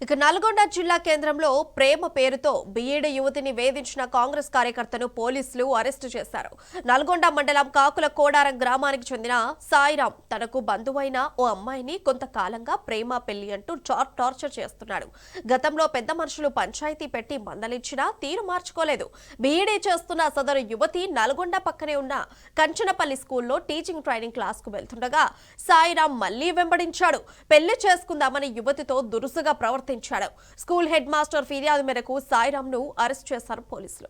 ఇక నల్గొండ జిల్లా కేంద్రంలో ప్రేమ పేరుతో బీఈడీ యువతిని వేధించిన కాంగ్రెస్ కార్యకర్తను పోలీసులు అరెస్టు చేశారు. నల్గొండ మండలం కాకుల కోడారం గ్రామానికి చెందిన సాయిరాం తనకు బంధువైన ఓ అమ్మాయిని కొంతకాలంగా ప్రేమ పెళ్లి అంటూ టార్చర్ చేస్తున్నాడు. గతంలో పెద్ద మనుషులు పంచాయతీ పెట్టి మందలించినా తీరు మార్చుకోలేదు. బీఈడీ చేస్తున్న సదరు యువతి నల్గొండ పక్కనే ఉన్న కంచనపల్లి స్కూల్లో టీచింగ్ ట్రైనింగ్ క్లాస్ కు వెళ్తుండగా సాయిరాం మళ్లీ వెంబడించాడు. పెళ్లి చేసుకుందామని యువతితో దురుసుగా ప్రవర్తించాడు. స్కూల్ హెడ్ మాస్టర్ ఫిర్యాదు మేరకు సాయిరాం ను అరెస్ట్ చేశారు పోలీసులు.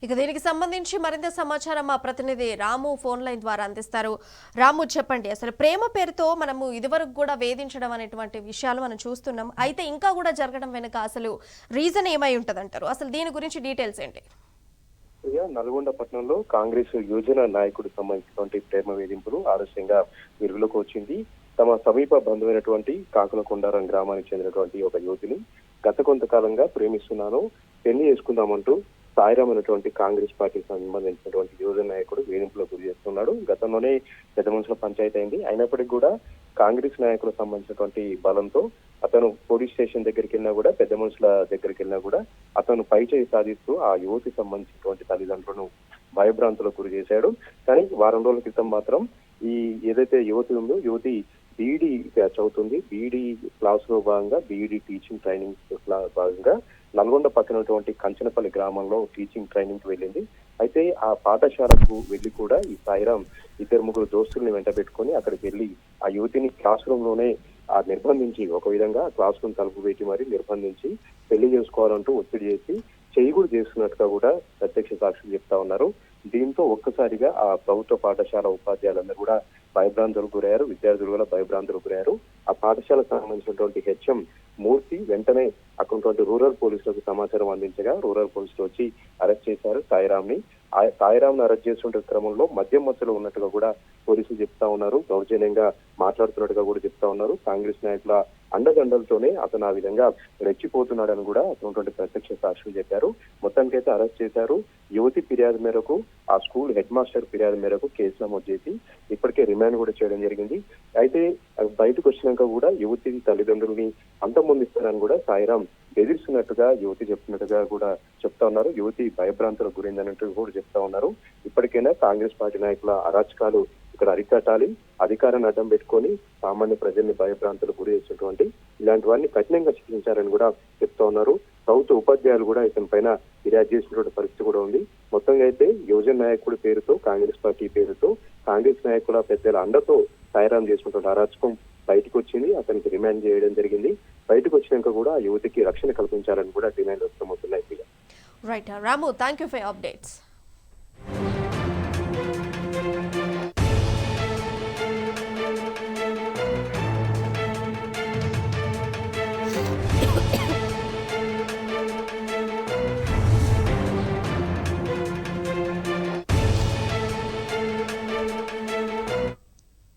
ఇక దీనికి సంబంధించి మరింత సమాచారం మా ప్రతినిధి రాము ఫోన్ లైన్ ద్వారా అందిస్తారు. రాము, చెప్పండి, అసలు ప్రేమ పేరుతో మనము ఇదివరకు కూడా వేధించడం అనేటువంటి విషయాలు మనం చూస్తున్నాం. అయితే ఇంకా కూడా జరగడం వెనుక అసలు రీజన్ ఏమై ఉంటదంటారు? అసలు దీని గురించి డీటెయిల్స్ ఏంటి? నల్గొండ పట్టణంలో కాంగ్రెస్ యువజన నాయకుడికి సంబంధించినటువంటి ప్రేమ వేధింపులు ఆలస్యంగా వెలుగులోకి వచ్చింది. తమ సమీప బంధువైనటువంటి కాకుల కొండారం గ్రామానికి చెందినటువంటి ఒక యువతిని గత కొంతకాలంగా ప్రేమిస్తున్నాను, పెళ్లి చేసుకుందామంటూ సాయిరాం అనేటువంటి కాంగ్రెస్ పార్టీకి సంబంధించినటువంటి యువజన నాయకుడు వేధింపులో గురి చేస్తున్నాడు. గతంలోనే పెద్ద మనుషుల పంచాయతీ అయింది. అయినప్పటికీ కూడా కాంగ్రెస్ నాయకులకు సంబంధించినటువంటి బలంతో అతను పోలీస్ స్టేషన్ దగ్గరికి వెళ్ళినా కూడా, పెద్ద మనుషుల దగ్గరికి వెళ్ళినా కూడా అతను పై చేయి సాధిస్తూ ఆ యువతికి సంబంధించినటువంటి తల్లిదండ్రులను భయభ్రాంతులకు గురి చేశాడు. కానీ వారం రోజుల క్రితం మాత్రం ఈ ఏదైతే యువతి ఉందో, యువతి బీఈడీ చదువుతుంది. బీఈడీ క్లాస్ లో భాగంగా బీఈడీ టీచింగ్ ట్రైనింగ్ భాగంగా నల్గొండ పక్కనటువంటి కంచనపల్లి గ్రామంలో టీచింగ్ ట్రైనింగ్ కి వెళ్ళింది. అయితే ఆ పాఠశాలకు వెళ్లి కూడా ఈ సాయిరాం ముగ్గురు దోస్తుల్ని వెంట పెట్టుకుని అక్కడికి వెళ్లి ఆ యువతిని క్లాస్ రూమ్ లోనే నిర్బంధించి, ఒక విధంగా క్లాస్ రూమ్ తలుపు పెట్టి మరి నిర్బంధించి పెళ్లి చేసుకోవాలంటూ ఒత్తిడి చేసి చేయి కూడా చేస్తున్నట్టుగా కూడా ప్రత్యక్ష సాక్షులు చెప్తా ఉన్నారు. దీంతో ఒక్కసారిగా ఆ ప్రభుత్వ పాఠశాల ఉపాధ్యాయులందరూ కూడా భయభ్రాంతులకు గురయ్యారు. విద్యార్థులు కూడా భయభ్రాంతులకు గురయ్యారు. ఆ పాఠశాలకు సంబంధించినటువంటి హెచ్ఎం మూర్తి వెంటనే అక్కడ రూరల్ పోలీసులకు సమాచారం అందించగా రూరల్ పోలీసులు వచ్చి అరెస్ట్ చేశారు సాయిరాంని. సాయిరాంను అరెస్ట్ చేస్తున్న క్రమంలో మద్యం మత్తులో ఉన్నట్టుగా కూడా పోలీసులు చెప్తా ఉన్నారు. దౌర్జన్యంగా మాట్లాడుతున్నట్టుగా కూడా చెప్తా ఉన్నారు. కాంగ్రెస్ నాయకుల అండదండలతోనే అతను ఆ విధంగా రెచ్చిపోతున్నాడని కూడా అతను ప్రత్యక్ష సాక్షులు చెప్పారు. మొత్తానికైతే అరెస్ట్ చేశారు. యువతి ఫిర్యాదు మేరకు, ఆ స్కూల్ హెడ్ మాస్టర్ ఫిర్యాదు మేరకు కేసు నమోదు చేసి ఇప్పటికే రిమాండ్ కూడా చేయడం జరిగింది. అయితే బయటకు వచ్చినాక కూడా యువతి తల్లిదండ్రుల్ని అంతమొందిస్తారని కూడా సాయిరాం బెదిరిస్తున్నట్టుగా యువతి చెప్తున్నట్టుగా కూడా చెప్తా ఉన్నారు. యువతి భయభ్రాంతులకు గురైందన్నట్టు కూడా చెప్తా ఉన్నారు. ఇప్పటికైనా కాంగ్రెస్ పార్టీ నాయకుల అరాచకాలు ఇక్కడ అరికట్టాలి, అధికారాన్ని అడ్డం పెట్టుకొని సామాన్య ప్రజల్ని భయభ్రాంతులకు గురి చేసినటువంటి ఇలాంటి వారిని కఠినంగా శిక్షించారని కూడా చెప్తా ఉన్నారు. ప్రభుత్వ ఉపాధ్యాయులు కూడా ఇతని పైన ఫిర్యాదు చేసినటువంటి పరిస్థితి కూడా ఉంది. మొత్తంగా అయితే యువజన నాయకుడి పేరుతో, కాంగ్రెస్ పార్టీ పేరుతో, కాంగ్రెస్ నాయకుల పెద్దల అండతో సాయిరాం చేసినటువంటి అరాచకం బయటకు వచ్చింది. అతనికి రిమాండ్ చేయడం జరిగింది. బయటకు వచ్చినాక కూడా యువతికి రక్షణ కల్పించాలని కూడా డిమాండ్ వ్యక్తమవుతున్నాయి. Right Ramu, thank you for updates.